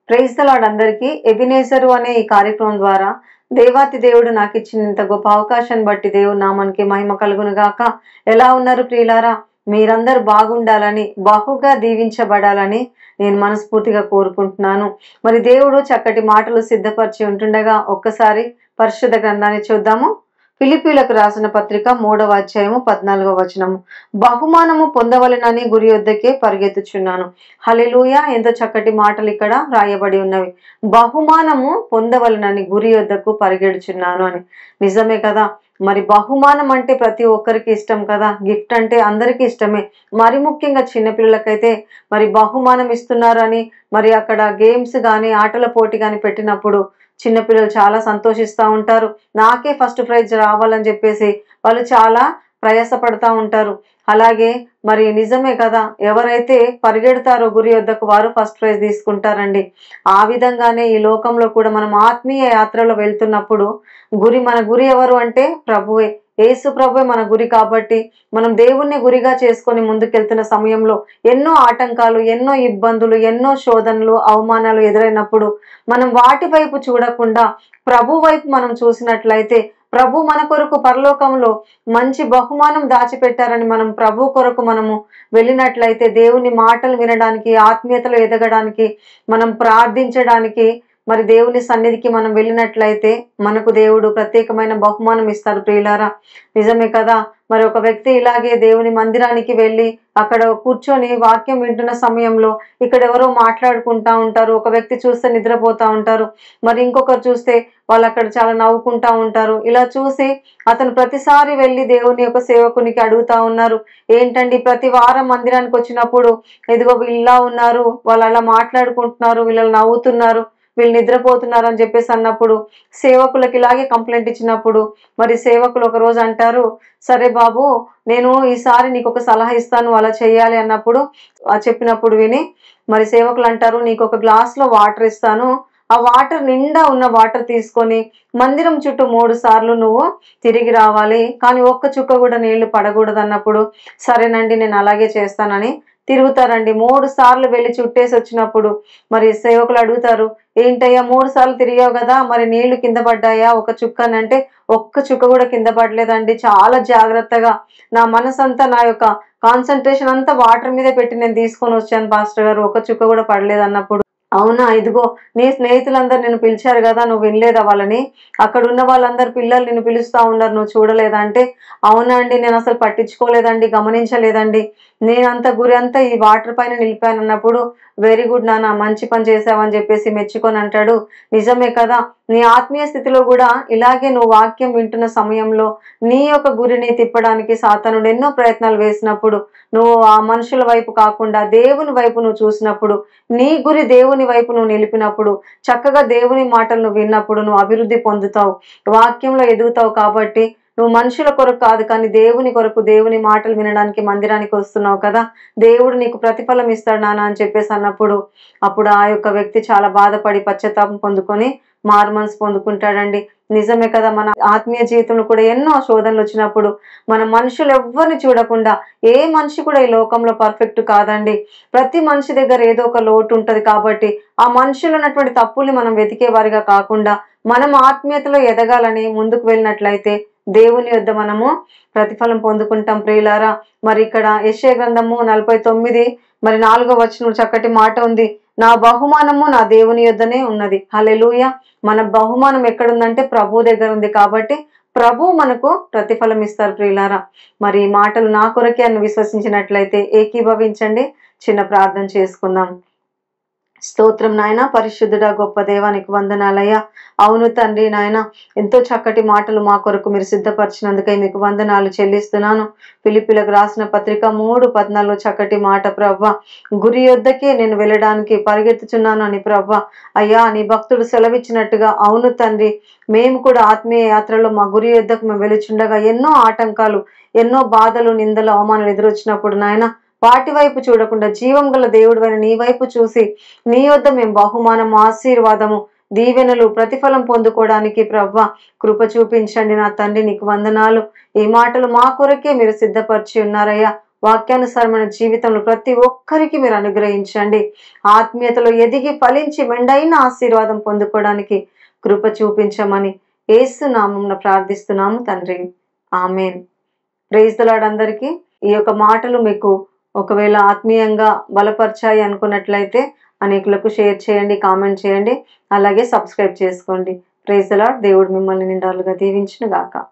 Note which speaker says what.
Speaker 1: Praise the lord అందరికీ. Ebenezer అనే ఈ కార్యక్రమం ద్వారా దేవాతి దేవుడు నాకు ఇచ్చిన ఇంత గొప్ప అవకాశాన్ని బట్టి దేవుడు నామానికి మహిమ కలుగును గాక. ఎలా ఉన్నారు ప్రియులారా? మీరందరూ బాగుండాలని, బహుగా దీవించబడాలని నేను మనస్ఫూర్తిగా కోరుకుంటున్నాను. మరి దేవుడు చక్కటి మాటలు సిద్ధపరిచి ఉంటుండగా ఒక్కసారి పరిశుద్ధ గ్రంథాన్ని చూద్దాము. ఫిలిప్పీలకు రాసిన పత్రిక 3వ అధ్యాయము 14వ వచనము. బహుమానము పొందవలెనని గురి యొద్దకే పరిగెత్తుచున్నాను. హల్లెలూయా! ఎంతో చక్కటి మాటలు ఇక్కడ రాయబడి ఉన్నవి. బహుమానము పొందవలెనని గురి యొద్దకు పరిగెడుచున్నాను అని. నిజమే కదా. మరి బహుమానం అంటే ప్రతి ఒక్కరికి ఇష్టం కదా. గిఫ్ట్ అంటే అందరికీ ఇష్టమే. మరి ముఖ్యంగా చిన్నపిల్లలకైతే మరి బహుమానం ఇస్తున్నారు అని మరి అక్కడ గేమ్స్ కానీ ఆటల పోటీ కానీ పెట్టినప్పుడు చిన్నపిల్లలు చాలా సంతోషిస్తూ ఉంటారు. నాకే ఫస్ట్ ప్రైజ్ రావాలని చెప్పేసి వాళ్ళు చాలా ప్రయాసపడతా ఉంటారు. అలాగే మరి నిజమే కదా, ఎవరైతే పరిగెడతారో గురి వద్దకు వారు ఫస్ట్ ప్రైజ్ తీసుకుంటారండి. ఆ విధంగానే ఈ లోకంలో కూడా మనం ఆత్మీయ యాత్రలో వెళ్తున్నప్పుడు మన గురి ఎవరు అంటే ప్రభువే. యేసు ప్రభువే మన గురి. కాబట్టి మనం దేవుణ్ణి గురిగా చేసుకొని ముందుకెళ్తున్న సమయంలో ఎన్నో ఆటంకాలు, ఎన్నో ఇబ్బందులు, ఎన్నో శోధనలు, అవమానాలు ఎదురైనప్పుడు మనం వాటి వైపు చూడకుండా ప్రభు వైపు మనం చూసినట్లయితే ప్రభు మన కొరకు పరలోకంలో మంచి బహుమానం దాచిపెట్టారని మనం ప్రభు కొరకు మనము వెళ్ళినట్లయితే దేవుని మాటలు వినడానికి, ఆత్మీయతలో ఎదగడానికి, మనం ప్రార్థించడానికి, మరి దేవుని సన్నిధికి మనం వెళ్ళినట్లయితే మనకు దేవుడు ప్రత్యేకమైన బహుమానం ఇస్తాడు ప్రియులారా. నిజమే కదా. మరి ఒక వ్యక్తి ఇలాగే దేవుని మందిరానికి వెళ్ళి అక్కడ కూర్చొని వాక్యం వింటున్న సమయంలో ఇక్కడ ఎవరో మాట్లాడుకుంటా ఉంటారు. ఒక వ్యక్తి చూస్తే నిద్రపోతా ఉంటారు. మరి ఇంకొకరు చూస్తే వాళ్ళు అక్కడ చాలా నవ్వుకుంటా ఉంటారు. ఇలా చూసి అతను ప్రతిసారి వెళ్ళి దేవుని యొక్క సేవకునికి అడుగుతా ఉన్నారు, ఏంటండి ప్రతి వారం మందిరానికి వచ్చినప్పుడు ఎదుగో వీళ్ళ ఉన్నారు, వాళ్ళు అలా మాట్లాడుకుంటున్నారు, వీళ్ళు నవ్వుతున్నారు, వీళ్ళు నిద్రపోతున్నారు అని చెప్పేసి అన్నప్పుడు సేవకులకు ఇలాగే కంప్లైంట్ ఇచ్చినప్పుడు మరి సేవకులు ఒక రోజు అంటారు, సరే బాబు నేను ఈసారి నీకు ఒక సలహా ఇస్తాను, అలా చేయాలి అన్నప్పుడు చెప్పినప్పుడు విని మరి సేవకులు అంటారు, నీకు ఒక గ్లాస్లో వాటర్ ఇస్తాను, ఆ వాటర్ నిండా ఉన్న వాటర్ తీసుకొని మందిరం చుట్టూ 3 సార్లు నువ్వు తిరిగి రావాలి, కానీ ఒక్క చుక్క కూడా నీళ్లు పడకూడదు అన్నప్పుడు సరేనండి నేను అలాగే చేస్తానని తిరుగుతారండి. 3 సార్లు వెళ్ళి చుట్టేసి వచ్చినప్పుడు మరి సేవకులు అడుగుతారు, ఏంటయ్యా 3 సార్లు తిరిగావు కదా, మరి నీళ్లు కింద పడ్డాయా ఒక చుక్క అని అంటే ఒక్క చుక్క కూడా కింద పడలేదండి. చాలా జాగ్రత్తగా నా మనసంతా, నా యొక్క కాన్సన్ట్రేషన్ అంతా వాటర్ మీదే పెట్టి నేను తీసుకొని వచ్చాను పాస్టర్ గారు, ఒక్క చుక్క కూడా పడలేదు అన్నప్పుడు, అవునా ఇదిగో నీ స్నేహితులందరూ నిన్ను పిలిచారు కదా, నువ్వు వినలేదా వాళ్ళని, అక్కడ ఉన్న వాళ్ళందరు పిల్లలు నిన్ను పిలుస్తూ ఉన్నారు, నువ్వు చూడలేదా అంటే అవునా అండి నేను అసలు పట్టించుకోలేదండి, గమనించలేదండి, నేనంత గురి అంతా ఈ వాటర్ పైన నిలిపాను అన్నప్పుడు వెరీ గుడ్ నాన్న, మంచి పని చేసావని చెప్పేసి మెచ్చుకొని అంటాడు. నిజమే కదా. నీ ఆత్మీయ స్థితిలో కూడా ఇలాగే నువ్వు వాక్యం వింటున్న సమయంలో నీ యొక్క గురిని తిప్పడానికి సాతానుడు ఎన్నో ప్రయత్నాలు వేసినప్పుడు నువ్వు ఆ మనుషుల వైపు కాకుండా దేవుని వైపు నువ్వు చూసినప్పుడు, నీ గురి దేవుని వైపు నువ్వు నిలిపినప్పుడు, చక్కగా దేవుని మాటలు నువ్వు విన్నప్పుడు నువ్వు అభివృద్ధి పొందుతావు, వాక్యంలో ఎదుగుతావు. కాబట్టి నువ్వు మనుషుల కొరకు కాదు కానీ దేవుని కొరకు, దేవుని మాటలు వినడానికి మందిరానికి వస్తున్నావు కదా, దేవుడు నీకు ప్రతిఫలం ఇస్తాడు నాన్న అని చెప్పేసి అన్నప్పుడు అప్పుడు ఆ యొక్క వ్యక్తి చాలా బాధపడి పశ్చాత్తాపం పొందుకొని మారు మనసు పొందుకుంటాడండి. నిజమే కదా. మన ఆత్మీయ జీవితంలో కూడా ఎన్నో శోధనలు వచ్చినప్పుడు మన మనుషులు ఎవ్వరిని చూడకుండా, ఏ మనిషి కూడా ఈ లోకంలో పర్ఫెక్ట్ కాదండి. ప్రతి మనిషి దగ్గర ఏదో ఒక లోటు ఉంటది. కాబట్టి ఆ మనుషులు ఉన్నటువంటి తప్పుల్ని మనం వెతికేవారిగా కాకుండా మనం ఆత్మీయతలో ఎదగాలని ముందుకు వెళ్ళినట్లయితే దేవుని యొద్ద మనము ప్రతిఫలం పొందుకుంటాం ప్రియులారా. మరి ఇక్కడ యెషయా గ్రంథము 49 మరి 4వ వచనం చక్కటి మాట ఉంది, నా బహుమానము నా దేవుని యొద్దనే ఉన్నది. హల్లెలూయా. మన బహుమానం ఎక్కడుందంటే ప్రభు దగ్గర ఉంది. కాబట్టి ప్రభు మనకు ప్రతిఫలం ఇస్తారు ప్రియులారా. మరి ఈ మాటలు నా కొరకే అని విశ్వసించినట్లయితే ఏకీభవించండి. చిన్న ప్రార్థన చేసుకుందాం. స్తోత్రం నాయన, పరిశుద్ధుడా గొప్ప దేవానికి వందనాలయ్యా. అవును తండ్రి నాయన, ఎంతో చక్కటి మాటలు మా కొరకు మీరు సిద్ధపరిచినందుకై మీకు వందనాలు చెల్లిస్తున్నాను. ఫిలిప్పీలకు రాసిన పత్రిక 3:14 చక్కటి మాట ప్రవ్వా, గురి యొద్దకే నేను వెళ్ళడానికి పరిగెత్తుచున్నాను అని ప్రవ్వా అయ్యా నీ భక్తుడు సెలవిచ్చినట్టుగా అవును తండ్రి, మేము కూడా ఆత్మీయ యాత్రలో మా గురి యొద్దకు మేము వెలుచుండగా ఎన్నో ఆటంకాలు, ఎన్నో బాధలు, నిందలు, అవమానాలు ఎదురొచ్చినప్పుడు నాయన వాటి వైపు చూడకుండా జీవం గల దేవుడైన నీ వైపు చూసి నీ వద్ద మేము బహుమానం, ఆశీర్వాదము, దీవెనలు, ప్రతిఫలం పొందుకోవడానికి ప్రవ్వా కృప చూపించండి నా తండ్రి. నీకు వందనాలు. ఈ మాటలు మా కొరకే మీరు సిద్ధపరిచి ఉన్నారయ్యా. వాక్యానుసారమైన జీవితంలో ప్రతి ఒక్కరికి మీరు అనుగ్రహించండి. ఆత్మీయతలో ఎదిగి ఫలించి మెండైన ఆశీర్వాదం పొందుకోవడానికి కృప చూపించమని యేసు నామమున ప్రార్థిస్తున్నాము తండ్రి. ఆమేన్. ప్రైజ్ ది లార్డ్ అందరికీ. ఈ యొక్క మాటలు మీకు ఒకవేళ ఆత్మీయంగా బలపరిచాయి అనుకున్నట్లయితే అనేకులకు షేర్ చేయండి, కామెంట్ చేయండి, అలాగే సబ్స్క్రైబ్ చేసుకోండి. Praise the Lord. దేవుడు మిమ్మల్ని నిండాలుగా దీవించును గాక.